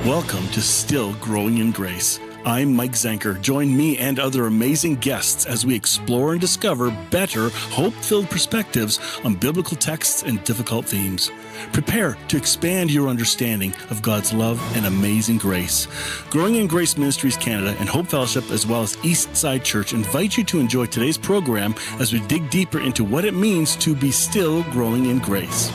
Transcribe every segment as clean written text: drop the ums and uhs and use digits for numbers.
Welcome to Still Growing in Grace. I'm Mike Zanker. Join me and other amazing guests as we explore and discover better, hope-filled perspectives on biblical texts and difficult themes. Prepare to expand your understanding of God's love and amazing grace. Growing in Grace Ministries Canada and Hope Fellowship, as well as Eastside Church, invite you to enjoy today's program as we dig deeper into what it means to be still growing in grace.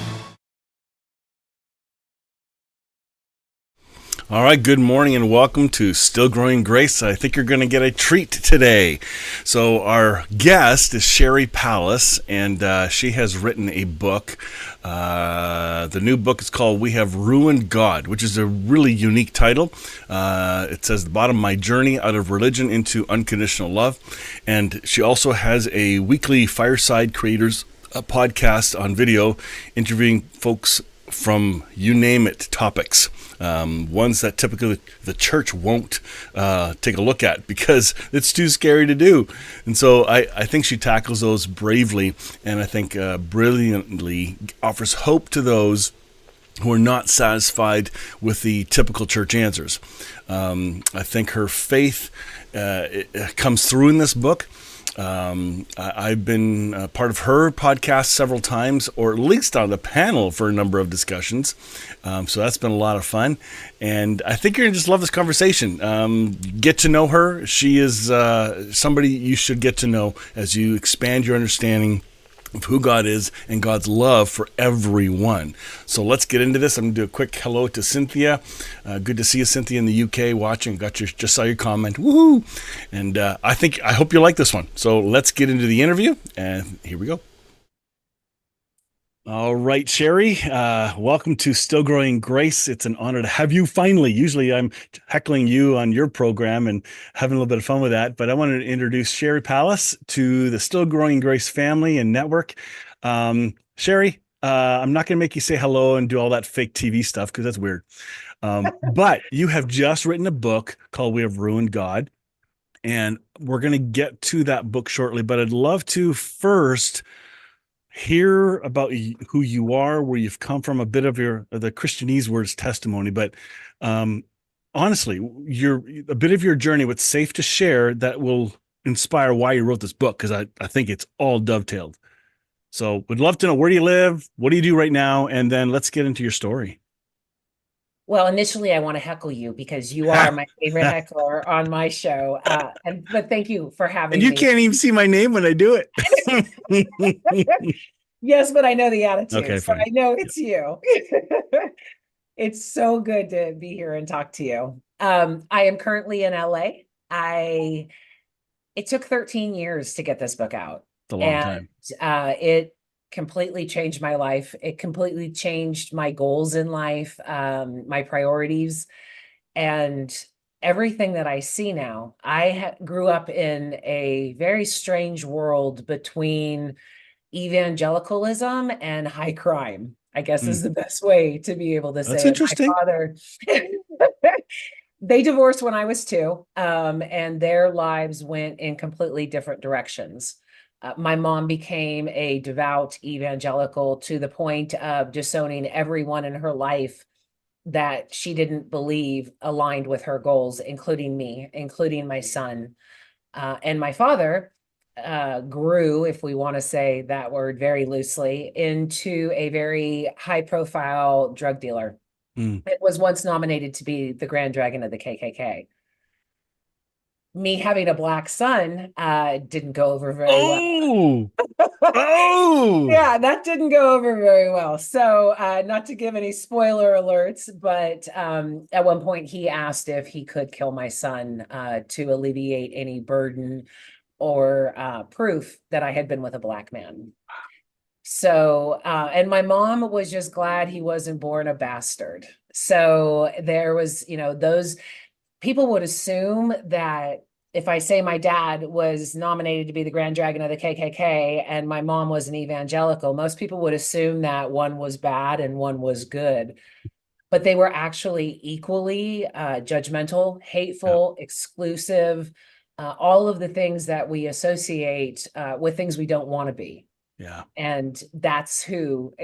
All right, good morning and welcome to Still Growing Grace. I think you're going to get a treat today. So our guest is Sheri Pallas, and she has written a book. The new book is called We Have Ruined God, which is a really unique title. It says, the bottom, My Journey Out of Religion into Unconditional Love. And she also has a weekly Fireside Creators podcast on video, interviewing folks from you name it topics, ones that typically the church won't take a look at because it's too scary to do. And so I think she tackles those bravely, and I think brilliantly offers hope to those who are not satisfied with the typical church answers. I think her faith it comes through in this book. I've been part of her podcast several times, or at least on the panel for a number of discussions. So that's been a lot of fun. And I think you're going to just love this conversation. Get to know her. She is somebody you should get to know as you expand your understanding of who God is and God's love for everyone. So let's get into this. I'm going to do a quick hello to Cynthia. Good to see you, Cynthia, in the UK watching. Just saw your comment. Woohoo! And I hope you like this one. So let's get into the interview, and here we go. All right, Sheri, welcome to Still Growing Grace. It's an honor to have you finally. Usually I'm heckling you on your program and having a little bit of fun with that, but I wanted to introduce Sheri Pallas to the Still Growing Grace family and network. Sheri, I'm not going to make you say hello and do all that fake TV stuff because that's weird. But you have just written a book called We Have Ruined God, and we're going to get to that book shortly, but I'd love to first hear about who you are, where you've come from, a bit of the Christianese words testimony, but honestly, a bit of your journey, what's safe to share that will inspire why you wrote this book, because I think it's all dovetailed. So would love to know, where do you live? What do you do right now? And then let's get into your story. Well, initially, I want to heckle you because you are my favorite heckler on my show. But thank you for having me. And you can't even see my name when I do it. Yes, but I know the attitude. Okay, so I know it's you. It's so good to be here and talk to you. I am currently in LA. It took 13 years to get this book out. It's a long time. It completely changed my life. It completely changed my goals in life, my priorities, and everything that I see now. I grew up in a very strange world between evangelicalism and high crime, I guess is the best way to be able to say That's it. interesting. My father, they divorced when I was 2, and their lives went in completely different directions. My mom became a devout evangelical to the point of disowning everyone in her life that she didn't believe aligned with her goals, including me, including my son. And my father grew, if we want to say that word very loosely, into a very high-profile drug dealer. It was once nominated to be the Grand Dragon of the KKK. Me having a black son didn't go over very well. Oh, yeah, that didn't go over very well. So not to give any spoiler alerts, but at one point he asked if he could kill my son to alleviate any burden or proof that I had been with a black man. So, and my mom was just glad he wasn't born a bastard. So there was, those people would assume that if I say my dad was nominated to be the Grand Dragon of the KKK and my mom was an evangelical, most people would assume that one was bad and one was good. But they were actually equally judgmental, hateful, exclusive, all of the things that we associate with things we don't want to be. Yeah. And that's who,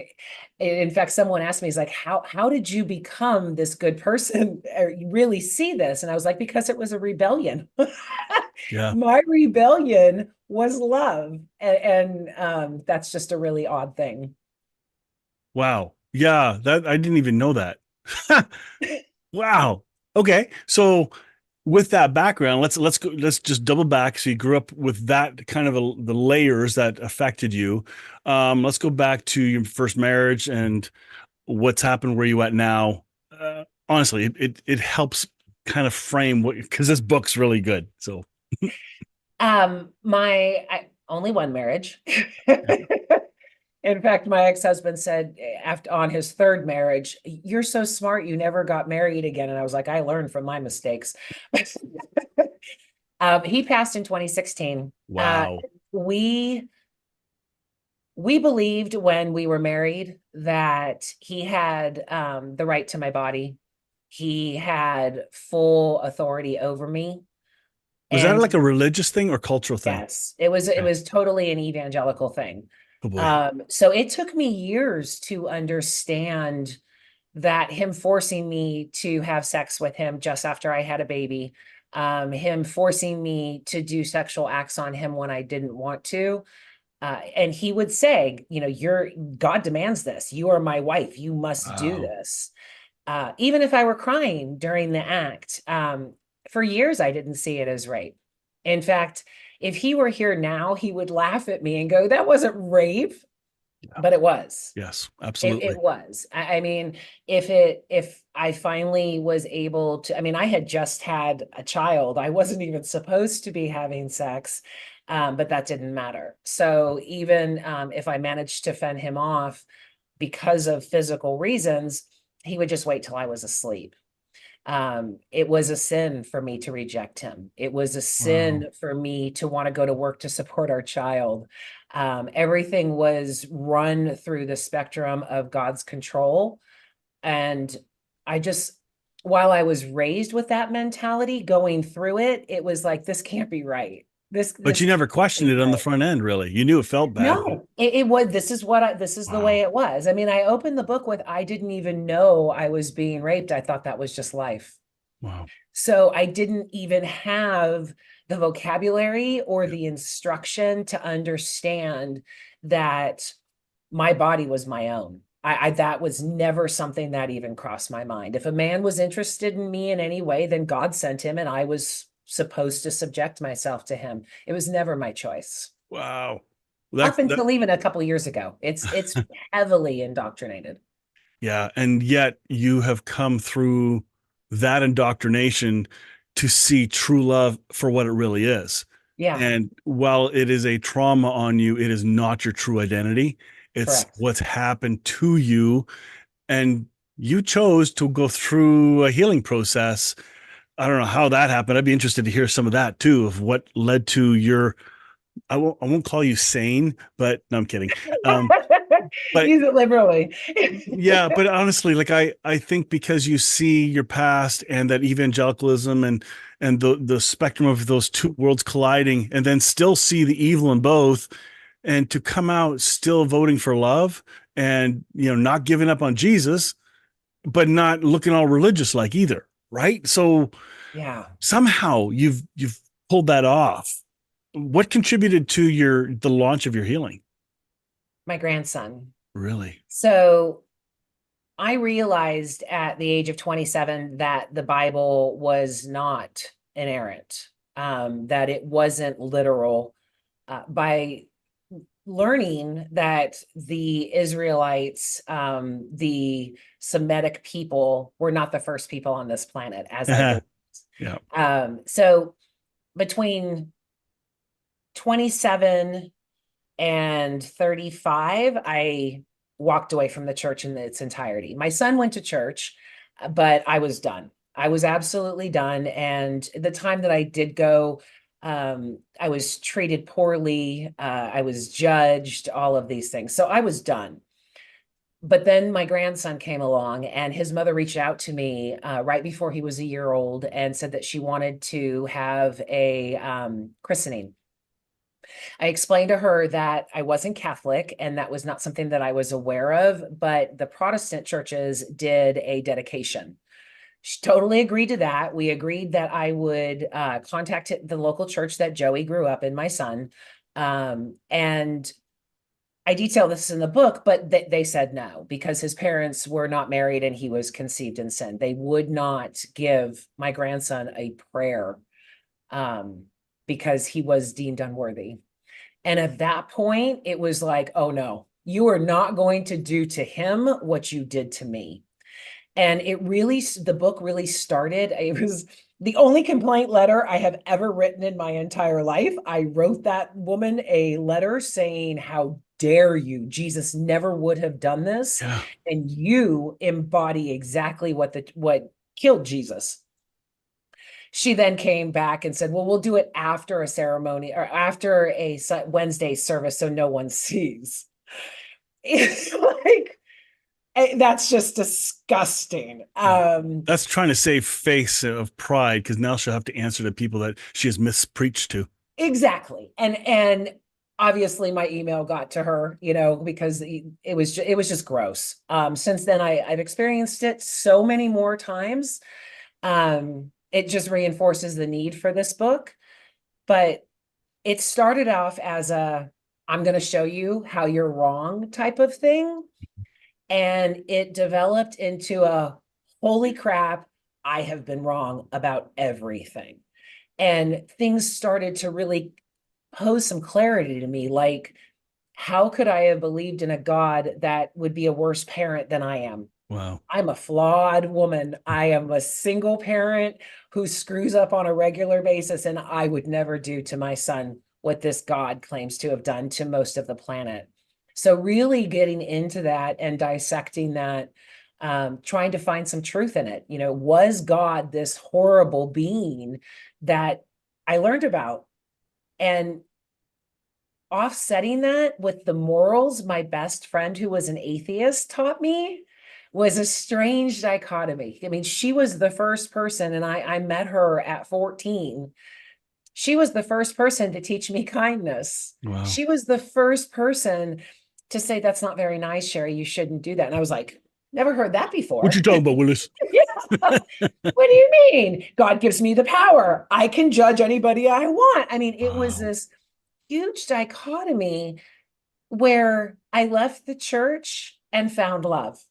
in fact, someone asked me, he's like, how did you become this good person? Or you really see this? And I was like, because it was a rebellion. Yeah. My rebellion was love. And that's just a really odd thing. Wow. Yeah, that I didn't even know that. Wow. Okay. So with that background, let's just double back. So you grew up with that kind of the layers that affected you. Let's go back to your first marriage and what's happened where you at now. Honestly, it helps kind of frame what, because this book's really good. So Only one marriage. In fact, my ex-husband said after on his third marriage, "You're so smart, you never got married again." And I was like, I learned from my mistakes. He passed in 2016. wow. We we believed when we were married that he had the right to my body. He had full authority over me. Was that And like a religious thing or cultural thing? yes, it Okay. was totally an evangelical thing. Oh boy. So it took me years to understand that him forcing me to have sex with him just after I had a baby, him forcing me to do sexual acts on him when I didn't want to. And he would say, you know, God demands this. You are my wife. You must do Wow. this. Even if I were crying during the act, for years I didn't see it as rape. In fact, if he were here now, he would laugh at me and go, "That wasn't rape," Yeah. but it was. Yes, It absolutely. was. I mean, if I finally was able to, I mean, I had just had a child. I wasn't even supposed to be having sex, but that didn't matter. So even if I managed to fend him off because of physical reasons, he would just wait till I was asleep. It was a sin for me to reject him. It was a Wow. sin for me to want to go to work to support our child. Everything was run through the spectrum of God's control. And I just, while I was raised with that mentality, going through it, it was like, this can't be right. But This you can't never questioned be it on the right. front end, really. You knew it felt bad, but No, it was, this is the way wow. it was. I mean, I opened the book with, I didn't even know I was being raped. I thought that was just life. Wow. So I didn't even have the vocabulary or Yeah. the instruction to understand that my body was my own. That was never something that even crossed my mind. If a man was interested in me in any way, then God sent him and I was supposed to subject myself to him. It was never my choice. Wow. Up That until even a couple of years ago. It's heavily indoctrinated. yeah, and yet you have come through that indoctrination to see true love for what it really is. Yeah, And while it is a trauma on you, it is not your true identity. It's correct. what's happened to you. And you chose to go through a healing process. I don't know how that happened. I'd be interested to hear some of that too, of what led to your, I won't call you sane, but no, I'm kidding. But Use it liberally. yeah, but honestly, like I think because you see your past and that evangelicalism and the spectrum of those two worlds colliding, and then still see the evil in both, and to come out still voting for love and not giving up on Jesus, but not looking all religious like either, right? So Yeah, somehow you've pulled that off. What contributed to the launch of your healing? my grandson. Really? So I realized at the age of 27 that the Bible was not inerrant, that it wasn't literal. By learning that the Israelites, the Semitic people, were not the first people on this planet, as I believe. Yeah. So between 27 and 35, I walked away from the church in its entirety. My son went to church, but I was done. I was absolutely done. And the time that I did go, I was treated poorly. I was judged, all of these things. So I was done. But then my grandson came along and his mother reached out to me right before he was a year old and said that she wanted to have a christening. I explained to her that I wasn't Catholic and that was not something that I was aware of, but the Protestant churches did a dedication. She totally agreed to that. We agreed that I would contact the local church that Joey grew up in, my son. And I detail this in the book, but they said no, because his parents were not married and he was conceived in sin. They would not give my grandson a prayer because he was deemed unworthy. And at that point, it was like, oh no, you are not going to do to him what you did to me. And the book really started. It was the only complaint letter I have ever written in my entire life. I wrote that woman a letter saying, how dare you? Jesus never would have done this. Yeah. And you embody exactly what killed Jesus. She then came back and said, well, we'll do it after a ceremony or after a Wednesday service so no one sees. It's like, that's just disgusting. That's trying to save face of pride, because now she'll have to answer to people that she has mispreached to. Exactly. And obviously my email got to her, because it was just gross. Since then I've experienced it so many more times. It just reinforces the need for this book. But it started off as I'm going to show you how you're wrong type of thing. And it developed into a holy crap, I have been wrong about everything. And things started to really pose some clarity to me. Like, how could I have believed in a God that would be a worse parent than I am? Wow. I'm a flawed woman. I am a single parent who screws up on a regular basis, and I would never do to my son what this God claims to have done to most of the planet. So really getting into that and dissecting that, trying to find some truth in it. Was God this horrible being that I learned about? And offsetting that with the morals my best friend who was an atheist taught me was a strange dichotomy. I mean, she was the first person, and I met her at 14. She was the first person to teach me kindness. Wow. She was the first person to say, that's not very nice, Sheri, you shouldn't do that. And I was like, never heard that before. What you talking about, Willis? Yeah. What do you mean? God gives me the power. I can judge anybody I want. I mean, it was this huge dichotomy where I left the church and found love.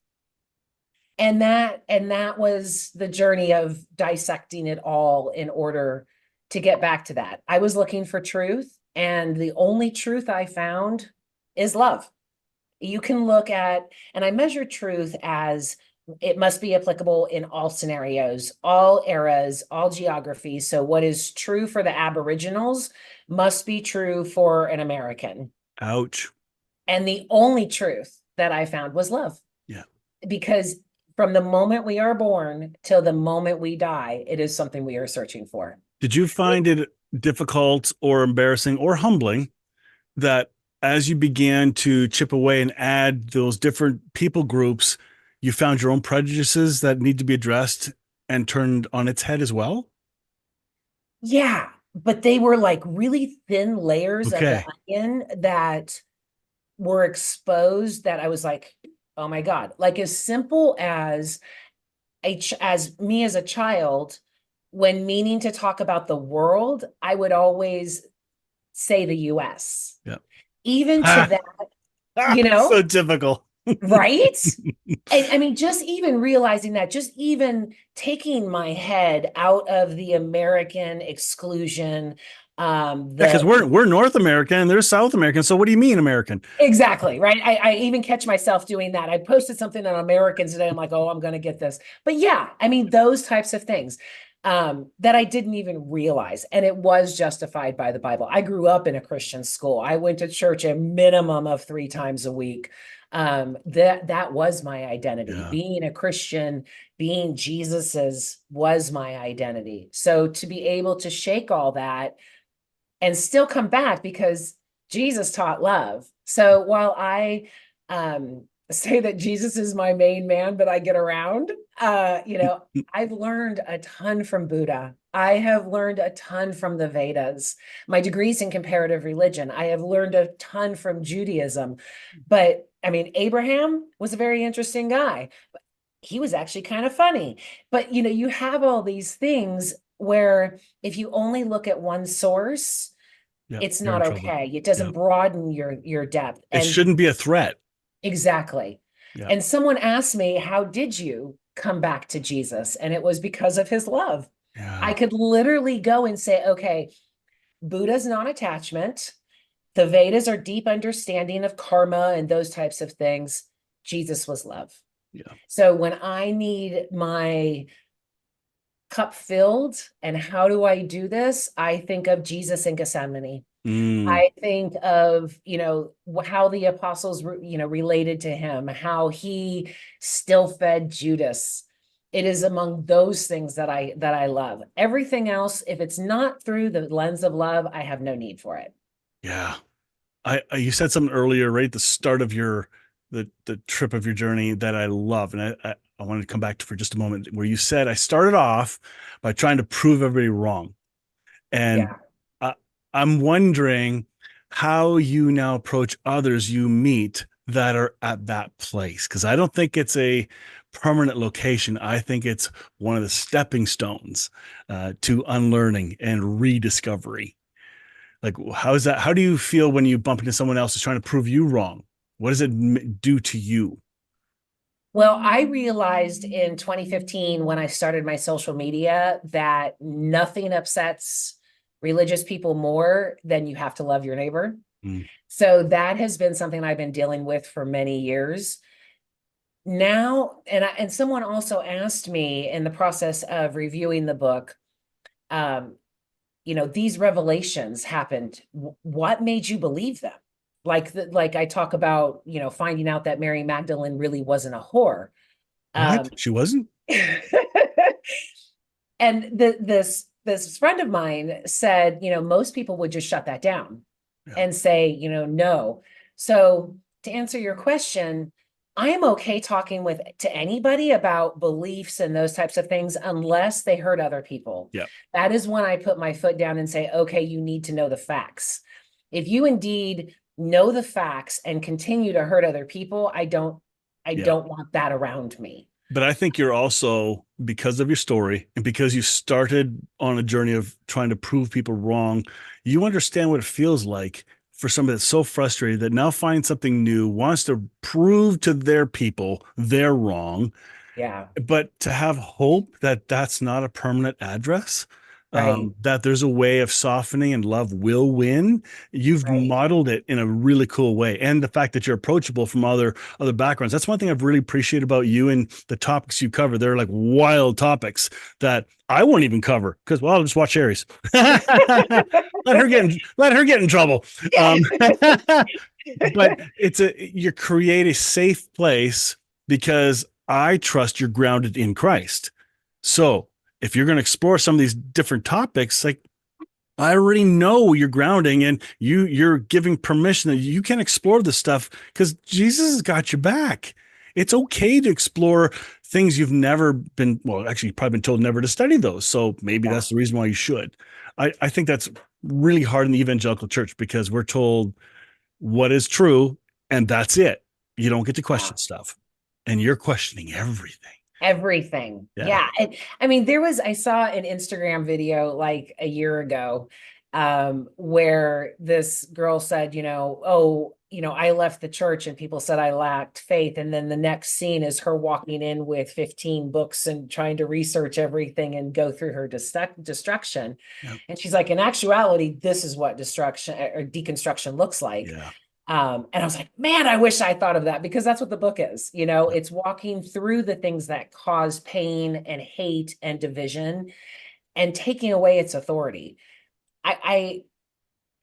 And that was the journey of dissecting it all in order to get back to that. I was looking for truth, and the only truth I found is love. You can look at, and I measure truth as it must be applicable in all scenarios, all eras, all geographies. So what is true for the Aboriginals must be true for an American. Ouch. And the only truth that I found was love. Yeah. Because from the moment we are born till the moment we die, it is something we are searching for. Did you find it difficult or embarrassing or humbling that as you began to chip away and add those different people groups, you found your own prejudices that need to be addressed and turned on its head as well? Yeah, but they were like really thin layers of the onion that were exposed, that I was like, oh my God. Like, as simple as as me as a child, when meaning to talk about the world, I would always say the US. Yeah. Even to that, So typical. Right? And I mean, just even realizing that, just even taking my head out of the American exclusion, Because we're North American and they're South American. So what do you mean American? Exactly. Right. I even catch myself doing that. I posted something on Americans today. I'm like, oh, I'm going to get this. But yeah, I mean, those types of things that I didn't even realize. And it was justified by the Bible. I grew up in a Christian school. I went to church a minimum of 3 times a week. That was my identity. Yeah. Being a Christian, being Jesus's was my identity. So to be able to shake all that and still come back, because Jesus taught love. So while I say that Jesus is my main man, but I get around, I've learned a ton from Buddha. I have learned a ton from the Vedas. My degree's in comparative religion. I have learned a ton from Judaism. But I mean, Abraham was a very interesting guy. He was actually kind of funny. But you have all these things where if you only look at one source, Yeah, it's you're not in trouble. okay. It Yeah. doesn't broaden your depth. It And shouldn't be a threat. exactly. Yeah. And someone asked me, how did you come back to Jesus? And it was because of his love. I Yeah. could literally go and say, okay, Buddha's non-attachment. The Vedas are deep understanding of karma and those types of things. Jesus was love. Yeah. So when I need my cup filled and how do I do this? I think of Jesus in Gethsemane. Mm, I think of, how the apostles, related to him, how he still fed Judas. It is among those things that I love. Everything else, if it's not through the lens of love, I have no need for it. yeah. You said something earlier, right at the start of the trip of your journey that I love, and I wanted to come back to for just a moment, where you said I started off by trying to prove everybody wrong, and Yeah. I, I'm wondering how you now approach others you meet that are at that place, because I don't think it's a permanent location. I think it's one of the stepping stones to unlearning and rediscovery. Like, how is that? How do you feel when you bump into someone else who's trying to prove you wrong? What does it do to you? Well, I realized in 2015 when I started my social media that nothing upsets religious people more than you have to love your neighbor. Mm, So that has been something I've been dealing with for many years now. And someone also asked me in the process of reviewing the book, um, these revelations happened. What made you believe them? Like I talk about, finding out that Mary Magdalene really wasn't a whore. what? Um, She wasn't? and this friend of mine said, most people would just shut that down Yeah. and say, no. So to answer your question, I am okay talking to anybody about beliefs and those types of things unless they hurt other people. Yeah. That is when I put my foot down and say, okay, you need to know the facts. If you indeed know the facts and continue to hurt other people, I Yeah. don't want that around me. But I think you're also, because of your story and because you started on a journey of trying to prove people wrong, you understand what it feels like for somebody that's so frustrated that now finds something new, wants to prove to their people they're wrong, Yeah, but to have hope that that's not a permanent address, right, that there's a way of softening and love will win. You've right. modeled it in a really cool way, and the fact that you're approachable from other backgrounds. That's one thing I've really appreciated about you and the topics you cover. They're like wild topics that I won't even cover because, well, I'll just watch Sherry's. Let her get in trouble. Um, but you create a safe place because I trust you're grounded in Christ. So if you're going to explore some of these different topics, like I already know you're grounding and you're giving permission that you can explore this stuff because Jesus has got your back. It's okay to explore things you've never been, well, actually, you've probably been told never to study those. So maybe Yeah, that's the reason why you should. I think that's really hard in the evangelical church because we're told what is true and that's it. You don't get to yeah. question stuff. And you're questioning everything. Everything. Yeah. Yeah. And I mean, I saw an Instagram video like a year ago, where this girl said, oh, I left the church and people said I lacked faith. And then the next scene is her walking in with 15 books and trying to research everything and go through her destruction. Yeah. And she's like, in actuality, this is what destruction or deconstruction looks like. Yeah. And I was like, man, I wish I thought of that because that's what the book is. Yeah. It's walking through the things that cause pain and hate and division and taking away its authority.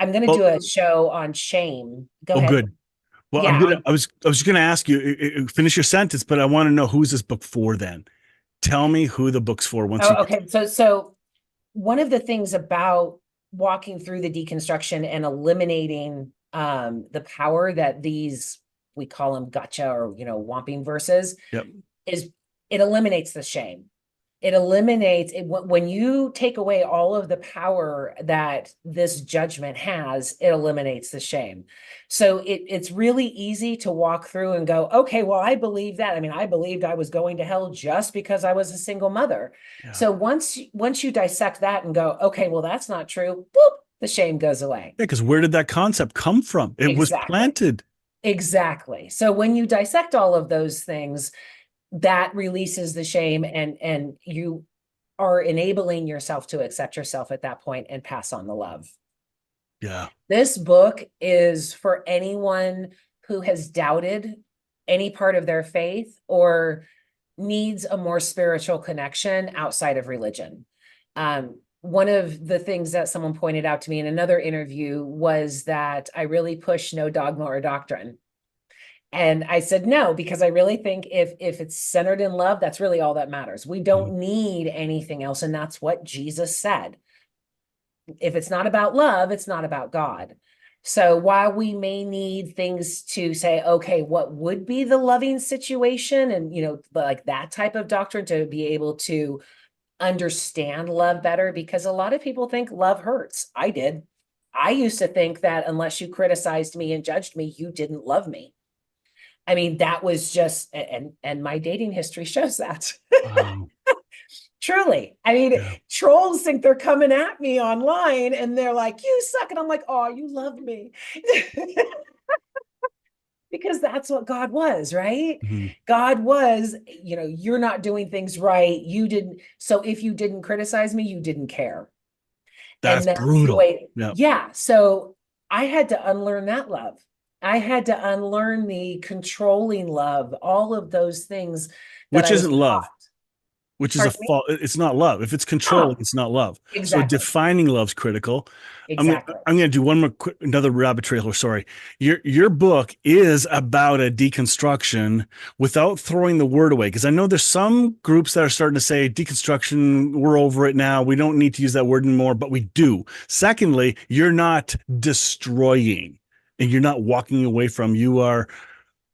I'm going to Oh, do a show on shame. Go oh, ahead. good. Well, Yeah. I was going to ask you, finish your sentence, but I want to know who's this book for then. Tell me who the book's for once you Oh, get okay. So one of the things about walking through the deconstruction and eliminating the power that these, we call them gotcha or, whomping verses, Yep. is it eliminates the shame. It eliminates it when you take away all of the power that this judgment has, it eliminates the shame. So it's really easy to walk through and go, okay, well, I believe that. I mean, I believed I was going to hell just because I was a single mother. Yeah. So once you dissect that and go, okay, well, that's not true, boop, the shame goes away. Yeah, because where did that concept come from? It was Exactly. planted. Exactly. So when you dissect all of those things, that releases the shame, and you are enabling yourself to accept yourself at that point and pass on the love. Yeah. This book is for anyone who has doubted any part of their faith or needs a more spiritual connection outside of religion. One of the things that someone pointed out to me in another interview was that I really push no dogma or doctrine. And I said no, because I really think if it's centered in love, that's really all that matters. We Mhm. don't need anything else. And that's what Jesus said. If it's not about love, it's not about God. So while we may need things to say, okay, what would be the loving situation? And, like that type of doctrine to be able to understand love better, because a lot of people think love hurts. I did. I used to think that unless you criticized me and judged me, you didn't love me. I mean, that was just, and my dating history shows that. Wow. Truly. I mean, Yeah. trolls think they're coming at me online and they're like, you suck. And I'm like, oh, you love me. Because that's what God was, right? Mhm. God was, you're not doing things right. You didn't. So if you didn't criticize me, you didn't care. That's And that's the brutal. way, Yeah. yeah. So I had to unlearn that love. I had to unlearn the controlling love, all of those things that Which I was isn't taught. love, which is a Pardon me? fault. It's not love. If it's controlling, Oh, it's not love. So exactly. defining love's critical. I'm gonna, Exactly. I'm gonna do one more another rabbit trail. Sorry. Your book is about a deconstruction without throwing the word away. Because I know there's some groups that are starting to say deconstruction, we're over it now. We don't need to use that word anymore, but we do. Secondly, you're not destroying and you're not walking away from, you are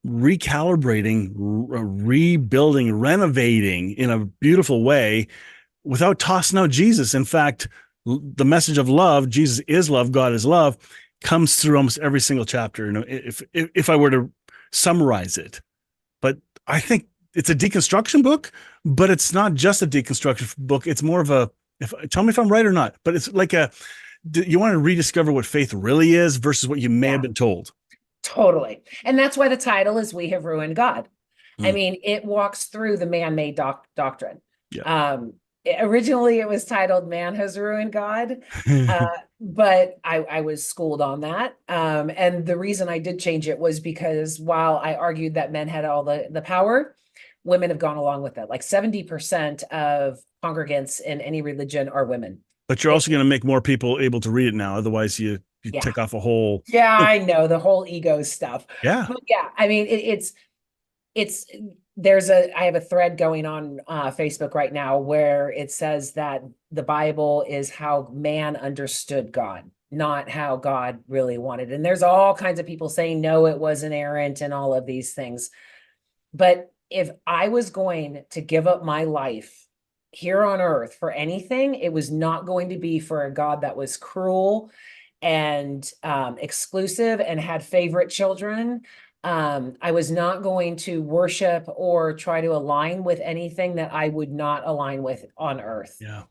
recalibrating, rebuilding, renovating in a beautiful way without tossing out Jesus. In fact, the message of love, Jesus is love, God is love, comes through almost every single chapter. If I were to summarize it, but I think it's a deconstruction book, but it's not just a deconstruction book. It's more of a, tell me if I'm right or not, but it's like you want to rediscover what faith really is versus what you may have Yeah, been told. totally. And that's why the title is We Have Ruined God. I Mm, mean, it walks through the man-made doctrine. yeah. Originally, it was titled "Man Has Ruined God," uh, but I was schooled on that. And the reason I did change it was because while I argued that men had all the power, women have gone along with it. Like 70% of congregants in any religion are women. But you're It, also going to make more people able to read it now. Otherwise, you yeah, take off a whole. yeah, I know the whole ego stuff, Yeah. but yeah, I mean, it's I have a thread going on Facebook right now where it says that the Bible is how man understood God, not how God really wanted. And there's all kinds of people saying no, it was inerrant and all of these things. But if I was going to give up my life here on earth for anything, it was not going to be for a God that was cruel and exclusive and had favorite children. I was not going to worship or try to align with anything that I would not align with on earth. Yeah.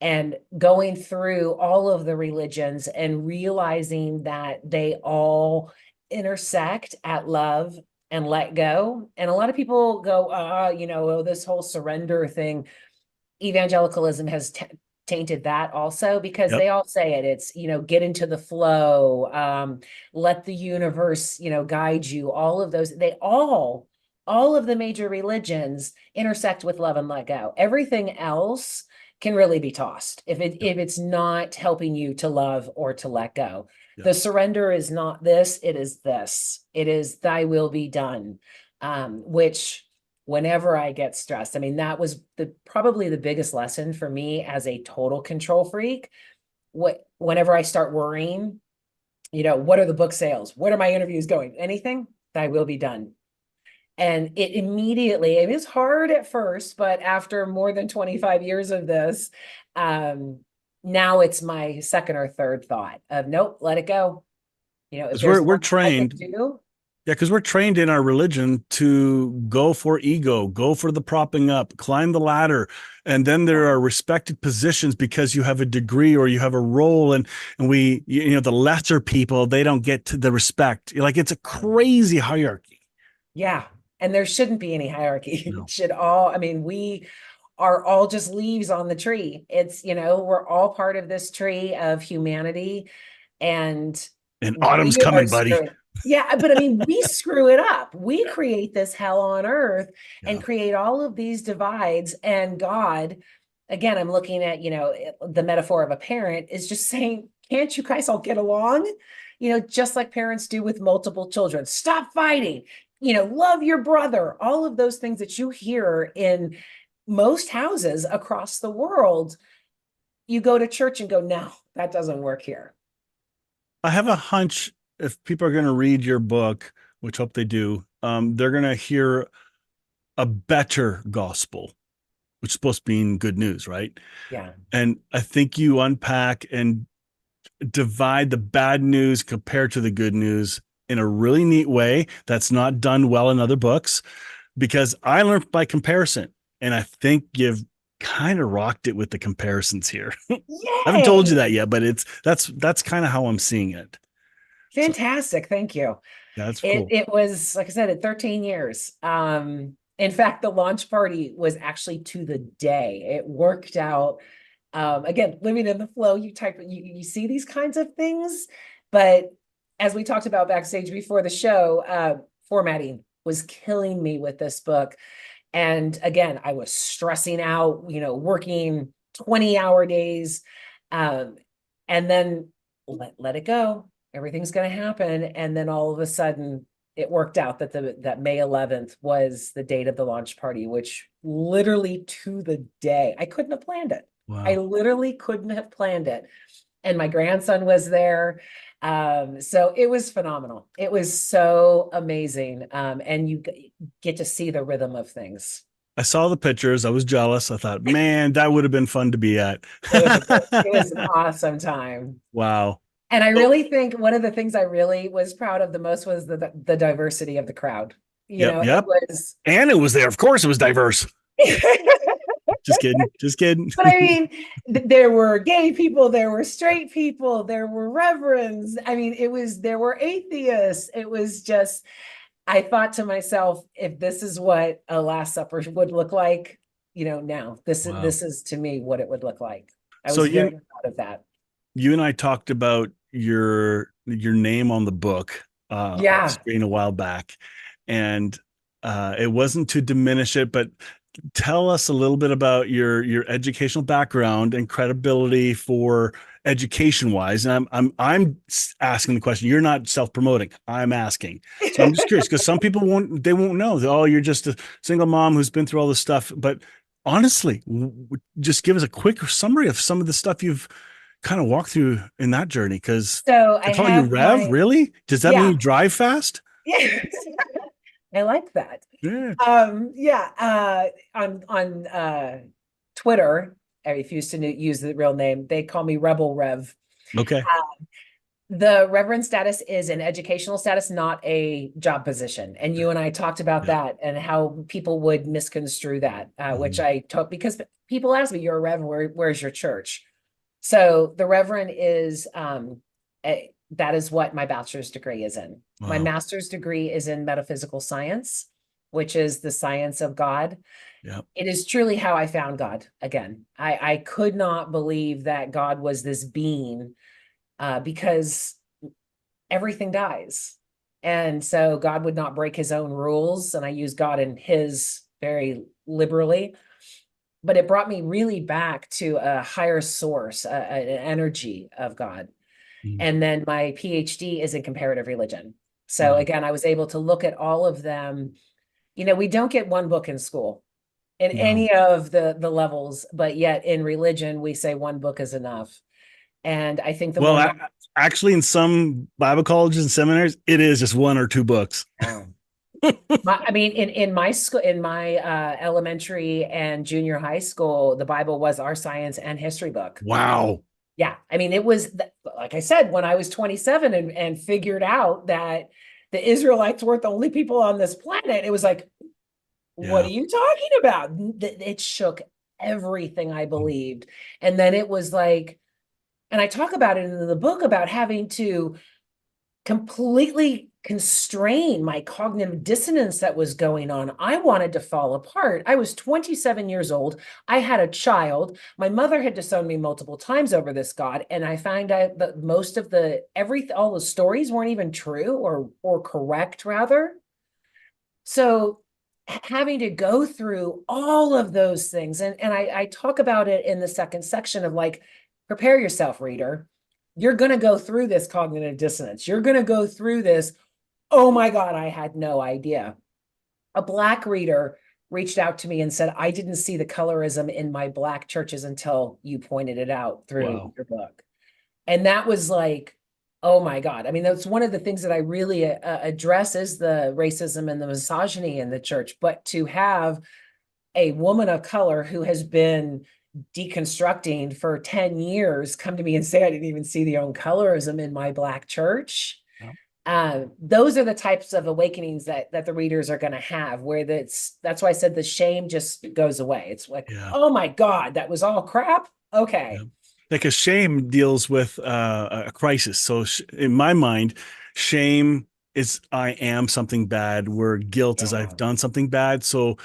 And going through all of the religions and realizing that they all intersect at love and let go. And a lot of people go, oh, this whole surrender thing, evangelicalism has tainted that also, because Yep. they all say it. It's, get into the flow, let the universe, guide you. All of those, all of the major religions intersect with love and let go. Everything else can really be tossed Yep. if it's not helping you to love or to let go. Yep. The surrender is not this, it is this. It is thy will be done. Which whenever I get stressed, I mean, that was probably the biggest lesson for me as a total control freak. Whenever I start worrying, what are the book sales? What are my interviews going? Anything, thy will be done. And it immediately, it was hard at first, but after more than 25 years of this, um, now it's my second or third thought of nope, let it go. If Because there's we're one thing I can trained. do, Yeah, because we're trained in our religion to go for ego, go for the propping up, climb the ladder, and then there are respected positions because you have a degree or you have a role, and we, the lesser people, they don't get to the respect. Like it's a crazy hierarchy. yeah. And there shouldn't be any hierarchy. It No. should all, I mean, we are all just leaves on the tree. It's, we're all part of this tree of humanity. And And autumn's we are coming, buddy. screwing. Yeah, but I mean, we screw it up. We create this hell on earth Yeah. and create all of these divides. And God, again, I'm looking at, the metaphor of a parent is just saying, can't you guys all get along? Just like parents do with multiple children. Stop fighting, love your brother, all of those things that you hear in most houses across the world. You go to church and go, no, that doesn't work here. I have a hunch if people are going to read your book, which hope they do, they're going to hear a better gospel, which is supposed to mean good news, right? Yeah. And I think you unpack and divide the bad news compared to the good news in a really neat way that's not done well in other books, because I learned by comparison. And I think you've kind of rocked it with the comparisons here. I haven't told you Yay. that yet, but that's kind of how I'm seeing it. So Fantastic. Thank you. yeah, that's It cool. it was, like I said, at 13 years. In fact, the launch party was actually to the day. It worked out. Again, living in the flow, you see these kinds of things, but as we talked about backstage before the show, formatting was killing me with this book. And again, I was stressing out, working 20-hour days. Um, and then let it go. Everything's going to happen. And then all of a sudden, it worked out that that May 11th was the date of the launch party, which literally to the day, I couldn't have planned it. I Wow. literally couldn't have planned it. And my grandson was there. So it was phenomenal. It was so amazing. And you get to see the rhythm of things. I saw the pictures. I was jealous. I thought, man, that would have been fun to be at. It was an awesome time. Wow. And I Oh, really think one of the things I really was proud of the most was the diversity of the crowd. yep, It yep. was And it was there. Of course, it was diverse. Just kidding. Just kidding. But I mean, there were gay people, there were straight people, there were reverends. I mean, there were atheists. It was just, I thought to myself, if this is what a Last Supper would look like, now Wow. this is to me what it would look like. I So was very proud of that. you and I talked about your name on the book off Yeah. screen a while back, and it wasn't to diminish it, but tell us a little bit about your educational background and credibility for education wise. And I'm asking the question. You're not self promoting. I'm asking. So I'm just curious because some people won't know. Oh, you're just a single mom who's been through all this stuff. But honestly, just give us a quick summary of some of the stuff you've kind of walked through in that journey. Because So they I call you have Rev. Really? Does that mean yeah, you drive fast? yeah. I like that. Yeah. Yeah, on Twitter, I refuse to use the real name. They call me Rebel Rev. Okay. The reverend status is an educational status, not a job position. And you and I talked about Yeah. that and how people would misconstrue that, which Mhm. I took because people ask me, "You're a reverend, where's your church?" So the reverend is that is what my bachelor's degree is in. My Wow. master's degree is in metaphysical science, which is the science of God. Yeah. It is truly how I found God again. I could not believe that God was this being because everything dies. And so God would not break his own rules. And I use God in his very liberally. But it brought me really back to a higher source, an energy of God. Mm. And then my PhD is in comparative religion. So Wow. again, I was able to look at all of them. We don't get one book in school in No. any of the levels, but yet in religion, we say one book is enough. And I think the Well, more knowledge, actually, in some Bible colleges and seminaries, it is just one or two books. I mean, in my school, in my elementary and junior high school, the Bible was our science and history book. Wow. Yeah, I mean, it was like I said, when I was 27 and figured out that the Israelites weren't the only people on this planet, it was like, what Yeah. are you talking about? It shook everything I believed. And then it was like, and I talk about it in the book about having to completely constrain my cognitive dissonance that was going on. I wanted to fall apart. I was 27 years old. I had a child. My mother had disowned me multiple times over this God, and I found out that most of all the stories weren't even true or correct rather. So having to go through all of those things, and I talk about it in the second section of like, prepare yourself, reader. You're going to go through this cognitive dissonance. You're going to go through this. Oh my God, I had no idea. A Black reader reached out to me and said, I didn't see the colorism in my Black churches until you pointed it out through Wow. your book. And that was like, oh my God. I mean, that's one of the things that I really address is the racism and the misogyny in the church. But to have a woman of color who has been deconstructing for 10 years come to me and say, I didn't even see the own colorism in my Black church. Yeah. Those are the types of awakenings that the readers are going to have, where that's why I said the shame just goes away. It's like, Yeah. oh my God, that was all crap. Yeah. Okay. Like a shame deals with a crisis. So in my mind, shame is I am something bad, where guilt is Yeah. I've done something bad. So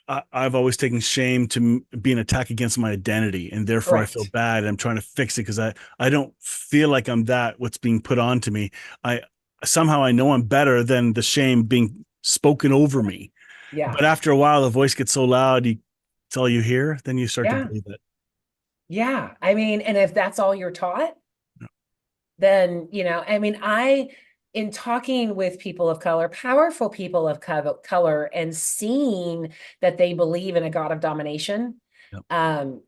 I've always taken shame to be an attack against my identity, and therefore I feel Correct. bad. And I'm trying to fix it because I don't feel like I'm that what's being put onto me. I somehow I know I'm better than the shame being spoken over me. Yeah. But after a while, the voice gets so loud, it's all you hear. Then you start to Yeah. believe it. Yeah. I mean, and if that's all you're taught, then, I mean, in talking with people of color, powerful people of color, and seeing that they believe in a God of domination, Yep. um,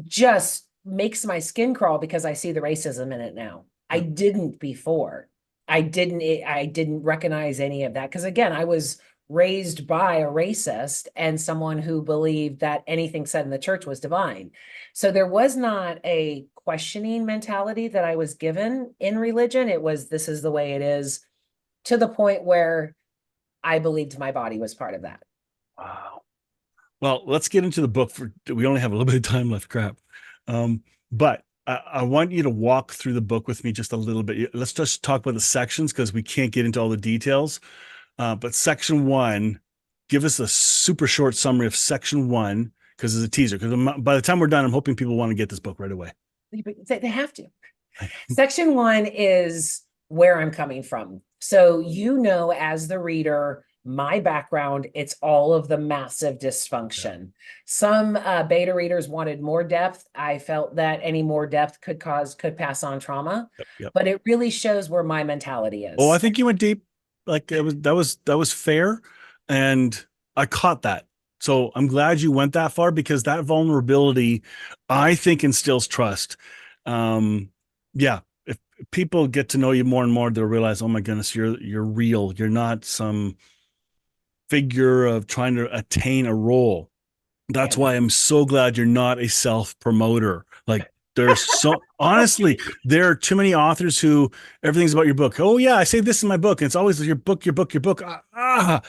just makes my skin crawl because I see the racism in it now. I Yep. didn't before. I didn't recognize any of that because again, I was raised by a racist and someone who believed that anything said in the church was divine. So there was not a questioning mentality that I was given in religion. It was, this is the way it is, to the point where I believed my body was part of that. Wow. Well, let's get into the book. We only have a little bit of time left. Crap. But I want you to walk through the book with me just a little bit. Let's just talk about the sections because we can't get into all the details. But section one, give us a super short summary of section one because it's a teaser. Because by the time we're done, I'm hoping people want to get this book right away. They have to. Section one is where I'm coming from. So, as the reader, my background, it's all of the massive dysfunction. Yeah. Some beta readers wanted more depth. I felt that any more depth could pass on trauma, Yep. Yep. but it really shows where my mentality Oh, I is. think you went deep. Like that was fair, and I caught that. So I'm glad you went that far because that vulnerability, I think, instills trust. Yeah, if people get to know you more and more, they'll realize, oh my goodness, you're real. You're not some figure of trying to attain a role. That's Yeah. why I'm so glad you're not a self-promoter. Like there's so honestly, there are too many authors who everything's about your book. Oh yeah, I say this in my book. And it's always your book, your book, your book. I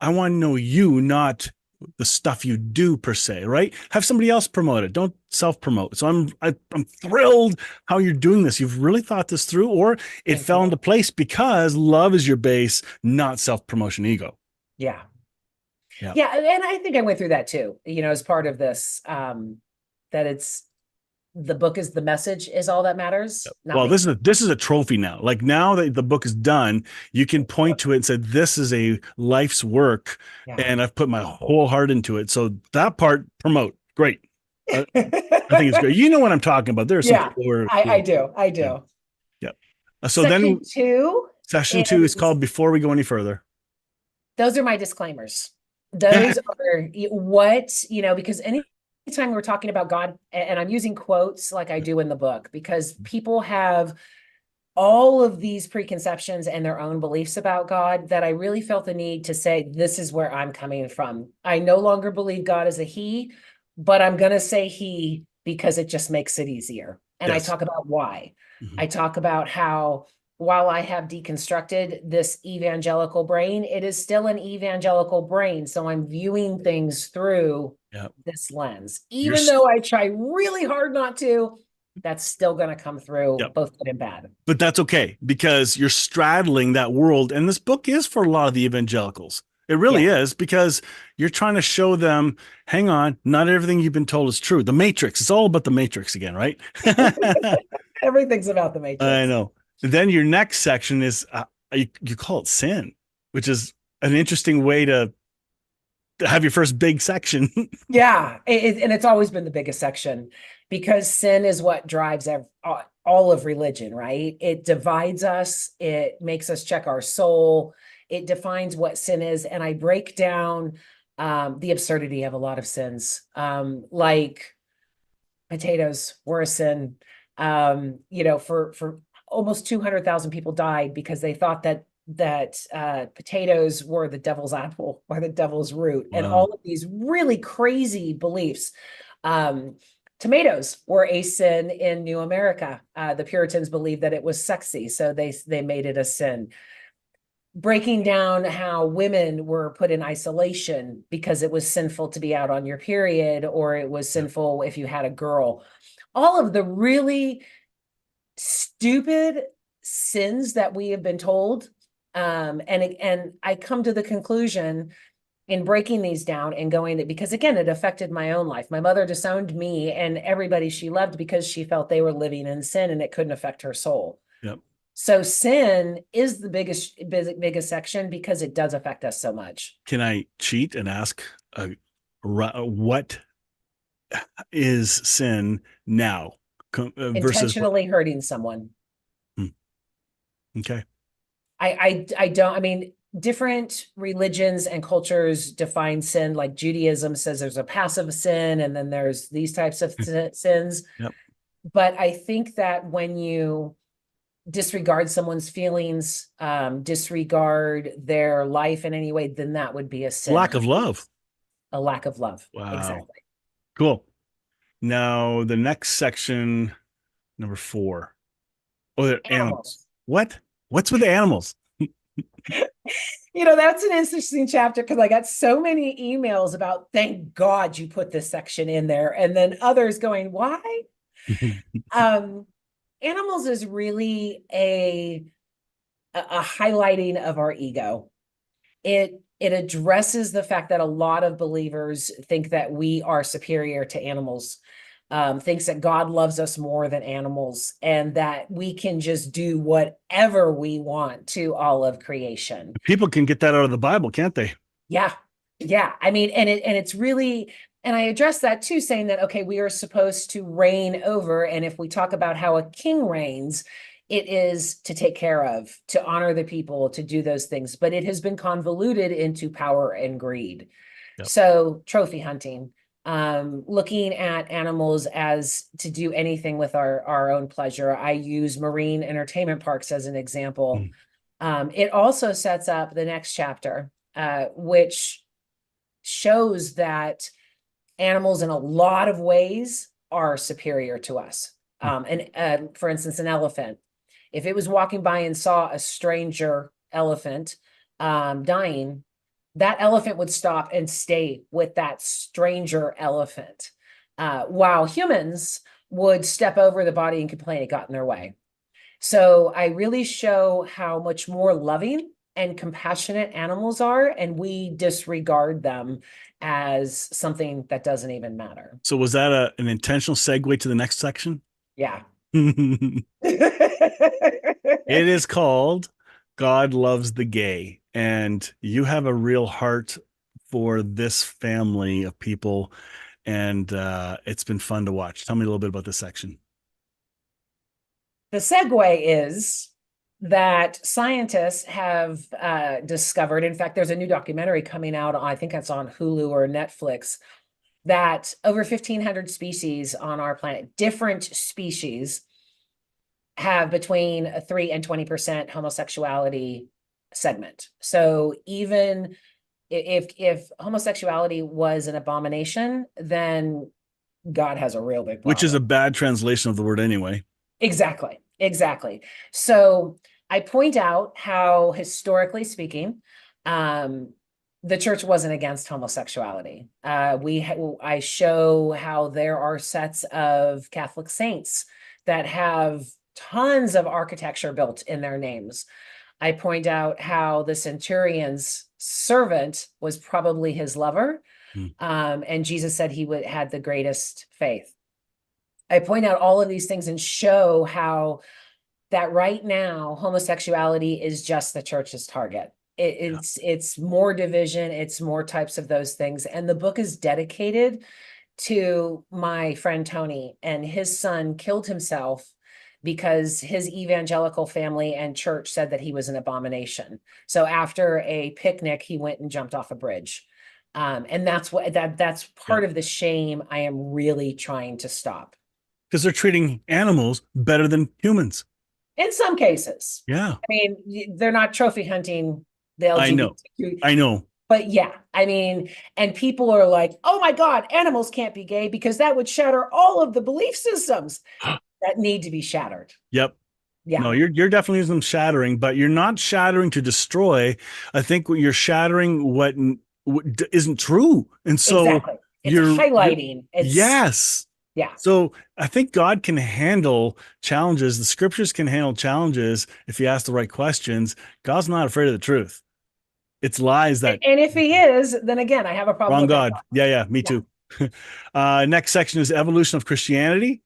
want to know you, not the stuff you do per se, right? Have somebody else promote it. Don't self-promote. So I'm thrilled how you're doing this. You've really thought this through, or it Thank fell you. into place because love is your base, not self-promotion ego. Yeah. Yeah. Yeah. And I think I went through that too, as part of this, that it's the book is the message is all that matters, not Well, me. this is a trophy now. Like now that the book is done, you can point to it and say, this is a life's work, Yeah. and I've put my whole heart into it. So that part, promote. Great. I think it's great. You know what I'm talking about. There are some Yeah, people who are, I do. I yeah, do. yeah. So then Section two session two is is, called Before We Go Any Further. those are my disclaimers. Those are because anytime we're talking about God, and I'm using quotes like I do in the book, because people have all of these preconceptions and their own beliefs about God that I really felt the need to say, this is where I'm coming from. I no longer believe God is a he, but I'm going to say he because it just makes it easier. And I Yes. talk about why. Mhm. I talk about how while I have deconstructed this evangelical brain, it is still an evangelical brain. So I'm viewing things through Yeah. this lens. You're, Even though I try really hard not to, that's still going to come through yep. both good and bad. But that's okay because you're straddling that world. And this book is for a lot of the evangelicals. It really Yeah. is because you're trying to show them, hang on, not everything you've been told is true. The Matrix, it's all about the Matrix again, right? Everything's about the I Matrix. know. Then your next section is you call it sin, which is an interesting way to have your first big section. Yeah, and it's always been the biggest section because sin is what drives all of religion, right? It divides us, it makes us check our soul, it defines what sin is, and I break down the absurdity of a lot of sins, like potatoes were a sin. For almost 200,000 people died because they thought that potatoes were the devil's apple or the devil's root, and Wow. all of these really crazy beliefs. Um, Tomatoes were a sin in New America. The Puritans believed that it was sexy, so they made it a sin. Breaking down how women were put in isolation because it was sinful to be out on your period, or it was Yeah. sinful if you had a girl. All of the really stupid sins that we have been told. And I come to the conclusion in breaking these down and going that, because again, it affected my own life. My mother disowned me and everybody she loved because she felt they were living in sin and it couldn't affect her soul. Yep. So sin is the biggest section because it does affect us so much. Can I cheat and ask what is sin now versus what? Intentionally hurting someone. Hmm, okay. I don't, I mean, different religions and cultures define sin. Like Judaism says there's a passive sin, and then there's these types of sins. Yep. But I think that when you disregard someone's feelings, disregard their life in any way, then that would be a sin. Lack of love. A lack of love. Wow. Exactly. Cool. Now the next section, number 4. Oh, they're animals. Animals. What? What's with the animals? That's an interesting chapter because I got so many emails about, thank God you put this section in there. And then others going, why? Um, Animals is really a highlighting of our ego. It addresses the fact that a lot of believers think that we are superior to animals, thinks that God loves us more than animals, and that we can just do whatever we want to all of creation. People can get that out of the Bible, can't they? Yeah. Yeah. I mean, and it's really, and I address that too, saying that, okay, we are supposed to reign over. And if we talk about how a king reigns, it is to take care of, to honor the people, to do those things. But it has been convoluted into power and greed. Yep. So trophy hunting, looking at animals as to do anything with our own pleasure. I use marine entertainment parks as an example. Mm. It also sets up the next chapter, which shows that animals in a lot of ways are superior to us. And for instance, an elephant, if it was walking by and saw a stranger elephant dying, that elephant would stop and stay with that stranger elephant, while humans would step over the body and complain it got in their way. So I really show how much more loving and compassionate animals are, and we disregard them as something that doesn't even matter. So was that an intentional segue to the next section? Yeah. It is called God Loves the Gay, and you have a real heart for this family of people, and it's been fun to watch. Tell me a little bit about this section. The segue is that scientists have discovered, in fact, there's a new documentary coming out, I think that's on Hulu or Netflix, that over 1,500 species on our planet, different species, have between a 3 and 20% homosexuality segment. So even if homosexuality was an abomination, then God has a real big Which is a problem. bad translation of the word anyway. Exactly. Exactly. So I point out how, historically speaking, um, the church wasn't against homosexuality. I show how there are sets of Catholic saints that have tons of architecture built in their names. I point out how the centurion's servant was probably his lover, Hmm. and Jesus said he had the greatest faith. I point out all of these things and show how that right now homosexuality is just the church's target. Yeah. It's more division, it's more types of those things. And the book is dedicated to my friend Tony, and his son killed himself because his evangelical family and church said that he was an abomination. So after a picnic, he went and jumped off a bridge. And that's Yeah. part of the shame I am really trying to stop. Because they're treating animals better than humans. In some cases. Yeah. I mean, they're not trophy hunting the I know. LGBTQ, I know. but yeah, I mean, and people are like, oh my God, animals can't be gay because that would shatter all of the belief systems that need to be shattered. Yep. Yeah, No, you're definitely using them shattering, but you're not shattering to destroy. I think you're shattering what isn't true, and so exactly. It's you're highlighting. yes. Yeah, So I think God can handle challenges. The scriptures can handle challenges if you ask the right questions. God's not afraid of the truth. It's lies that and if he is, then again, I have a problem wrong with that. God. Yeah, yeah, me Yeah. too. Next section is evolution of Christianity.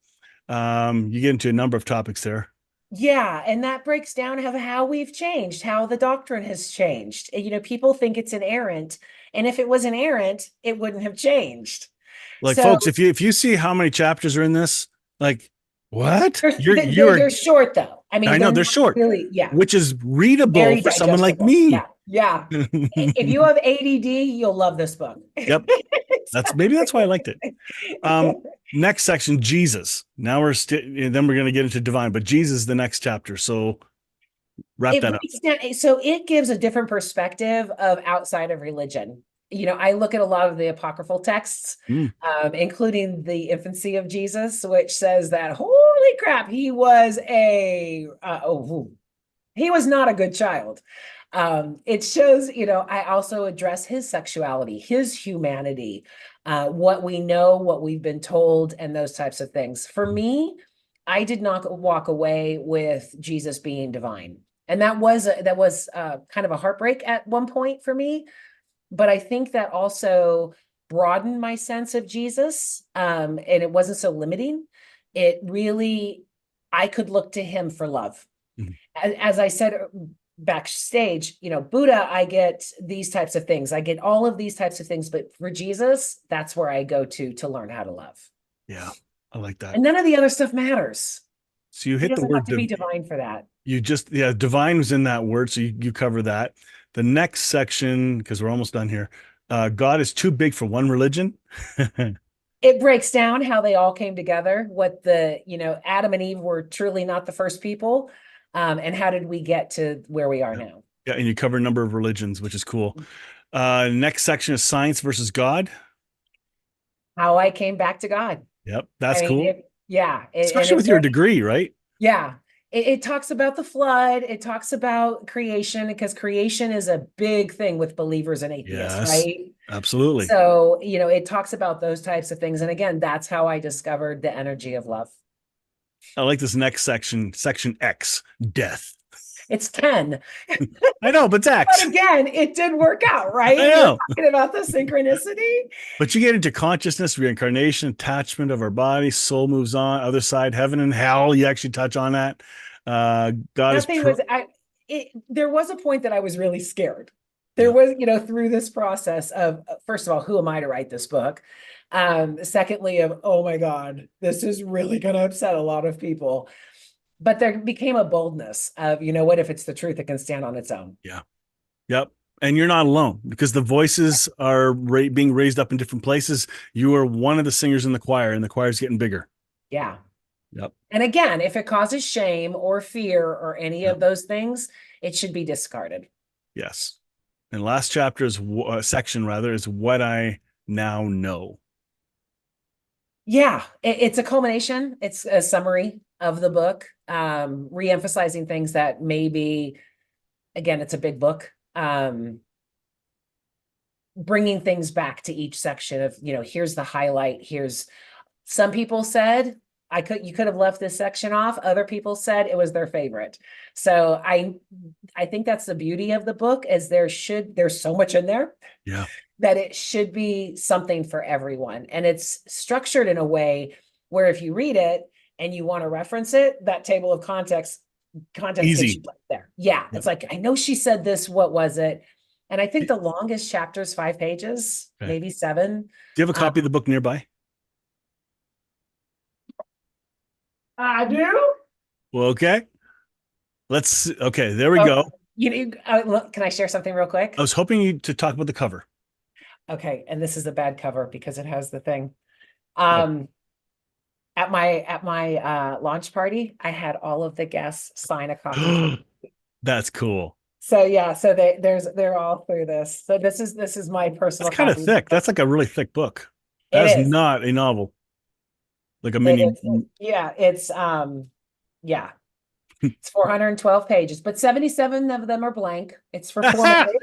You get into a number of topics there. Yeah, and that breaks down how we've changed, how the doctrine has changed. You know, people think it's inerrant, and if it was inerrant, it wouldn't have changed. Like, So folks, if you see how many chapters are in this, like, what? they're, You are. they're short though. I I mean, know they're they're not short, really, yeah, which is readable very for someone like digestible. Yeah, me. yeah. If you have ADD, you'll love this book. Yep, that's why I liked it. Next section, Jesus. Now then we're going to get into divine, but Jesus is the next chapter. So wrap It that up. breaks down, so it gives a different perspective of outside of religion. You know, I look at a lot of the apocryphal texts, Mm, including the infancy of Jesus, which says that holy crap, he was he was not a good child. It shows, you know, I also address his sexuality, his humanity, what we know, what we've been told, and those types of things. For me, I did not walk away with Jesus being divine. And that was kind of a heartbreak at one point for me. But I think that also broadened my sense of Jesus, and it wasn't so limiting. It really, I could look to him for love. mm. As I said backstage, you know, Buddha, I get these types of things. I get all of these types of things, but for Jesus, that's where I go to learn how to love. Yeah, I like that. And none of the other stuff matters. So you He hit the doesn't have word to be divine for that. yeah, divine was in that word, so you cover that. The next section, because we're almost done here, God is too big for one religion. It breaks down how they all came together, what you know, Adam and Eve were truly not the first people. And how did we get to where we are now? Yeah, and you cover a number of religions, which is cool. Next section is science versus God. How I came back to God. Yep, I that's mean, cool. yeah. And Especially with your degree, right? yeah, it talks about the flood. It talks about creation, because creation is a big thing with believers and atheists, Yes, right? absolutely. So, you know, it talks about those types of things. And again, that's how I discovered the energy of love. I like this next section, section X, death. It's 10. I know, but it's But X. again, it did work out, right? I We were know. talking about the synchronicity. But you get into consciousness, reincarnation, attachment of our body, soul moves on, other side, heaven and hell. You actually touch on that. God is Nothing was, there was a point that I was really scared. There yeah, was, you know, through this process of, first of all, who am I to write this book? Secondly, of, oh my God, this is really going to upset a lot of people. But there became a boldness of, you know what, if it's the truth, it can stand on its own. yeah, yep. And you're not alone because the voices are being raised up in different places. You are one of the singers in the choir, and the choir is getting bigger. Yeah. Yep. And again, if it causes shame or fear or any Yep. of those things, it should be discarded. Yes. And last chapter is section rather is what I now know. Yeah, it's a culmination. It's a summary of the book, re-emphasizing things that maybe, again, it's a big book, bringing things back to each section of, here's the highlight. Here's, some people said you could have left this section off. Other people said it was their favorite. So I think that's the beauty of the book, is there's so much in there. Yeah. That it should be something for everyone. And it's structured in a way where if you read it and you want to reference it, that table of context gets Easy. you right there. Yeah. Yep. It's like, I know she said this, what was it? And I think the longest chapter is 5 pages, Okay. maybe 7. Do you have a copy of the book nearby? I do. Well, okay. Okay, there we go. Look, can I share something real quick? I was hoping you to talk about the cover. Okay, and this is a bad cover because it has the thing. Oh. At my launch party, I had all of the guests sign a copy. That's cool. So yeah, so they're all through this. So this is my personal That's kind of copy. thick. That's like a really thick book. It That's is. not a novel. Like a mini. Yeah, it's yeah. It's 412 pages, but 77 of them are blank. It's for formatting.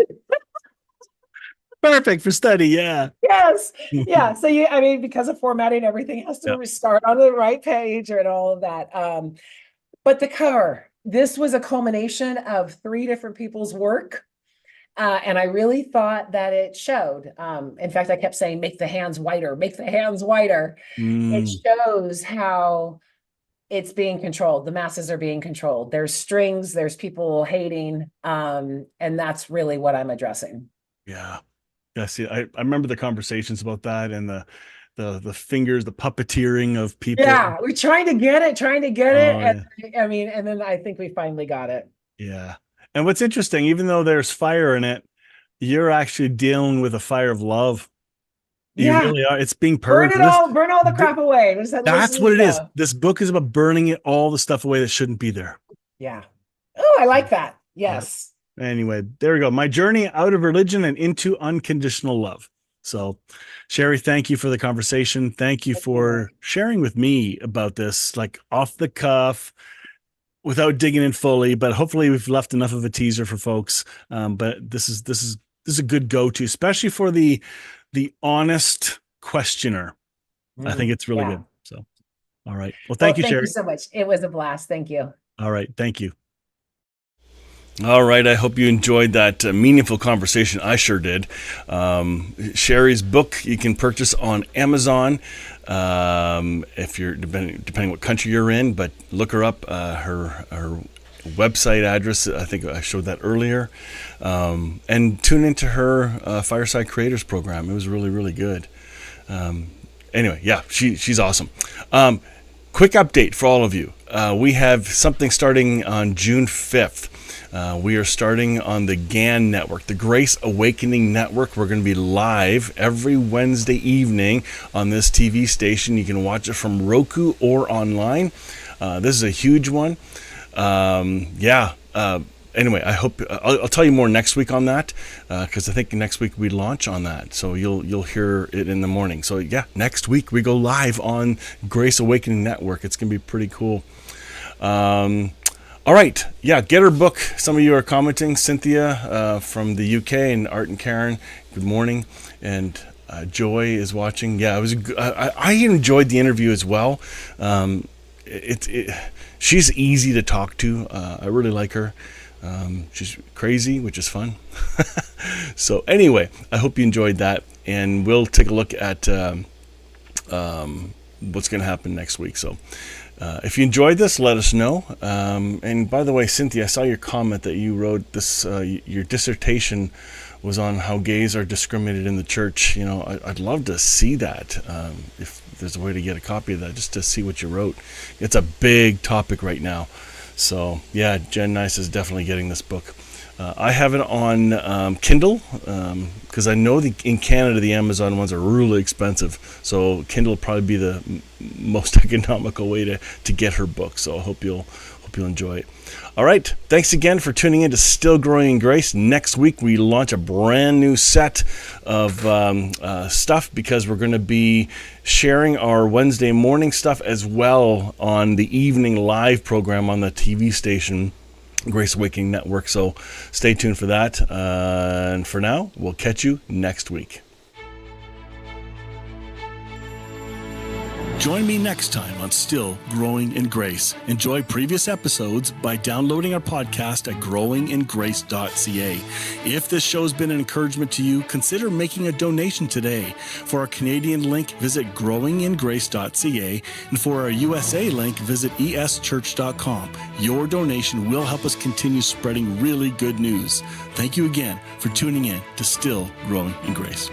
Perfect for study. Yeah. Yes. Yeah. So I mean, because of formatting, everything has to Yep. start on the right page and all of that. But the cover, this was a culmination of 3 different people's work. And I really thought that it showed. In fact, I kept saying, make the hands whiter, make the hands whiter. It shows how it's being controlled. The masses are being controlled. There's strings, there's people hating. And that's really what I'm addressing. Yeah. Yeah. See, I remember the conversations about that and the fingers, the puppeteering of people. Yeah, we're trying to get it. Yeah. And I mean, and then I think we finally got it. Yeah. And what's interesting, even though there's fire in it, you're actually dealing with a fire of love. You Yeah. really are. It's being purged. Burn all the crap away. That's what it is. This book is about burning all the stuff away that shouldn't be there. Yeah. Oh, I like that. Yes. Anyway, there we go. My journey out of religion and into unconditional love. So, Sheri, thank you for the conversation. Thank you for sharing with me about this, like off the cuff, without digging in fully. But hopefully, we've left enough of a teaser for folks. But this is a good go-to, especially for the honest questioner. I think it's really good. So, all right. Well, thank you, Sheri. Thank you so much. It was a blast. Thank you. All right. Thank you. All right. I hope you enjoyed that meaningful conversation. I sure did. Sheri's book you can purchase on Amazon if you're depending what country you're in. But look her up. Her website address. I think I showed that earlier. And tune into her Fireside Creators program. It was really, really good. Anyway, yeah, she's awesome. Quick update for all of you. We have something starting on June 5th. We are starting on the GAN network, the Grace Awakening Network. We're going to be live every Wednesday evening on this TV station. You can watch it from Roku or online. This is a huge one. Anyway, I hope I'll tell you more next week on that because I think next week we launch on that. So you'll hear it in the morning. So yeah, next week we go live on Grace Awakening Network. It's going to be pretty cool. All right. Yeah, get her book. Some of you are commenting. Cynthia from the UK and Art and Karen, good morning. And Joy is watching. Yeah, I enjoyed the interview as well. She's easy to talk to. I really like her. She's crazy, which is fun. So anyway, I hope you enjoyed that. And we'll take a look at what's going to happen next week. So if you enjoyed this, let us know. And by the way, Cynthia, I saw your comment that you wrote this, your dissertation was on how gays are discriminated in the church. I'd love to see that. If there's a way to get a copy of that, just to see what you wrote. It's a big topic right now. So yeah, Jen Nice is definitely getting this book. I have it on Kindle because I know in Canada the Amazon ones are really expensive. So Kindle will probably be the most economical way to get her book. So I hope you'll enjoy it. All right. Thanks again for tuning in to Still Growing in Grace. Next week, we launch a brand new set of stuff because we're going to be sharing our Wednesday morning stuff as well on the evening live program on the TV station, Grace Awakening Network. So stay tuned for that. And for now, we'll catch you next week. Join me next time on Still Growing in Grace. Enjoy previous episodes by downloading our podcast at growingingrace.ca. If this show's been an encouragement to you, consider making a donation today. For our Canadian link, visit growingingrace.ca, and for our USA link, visit eschurch.com. Your donation will help us continue spreading really good news. Thank you again for tuning in to Still Growing in Grace.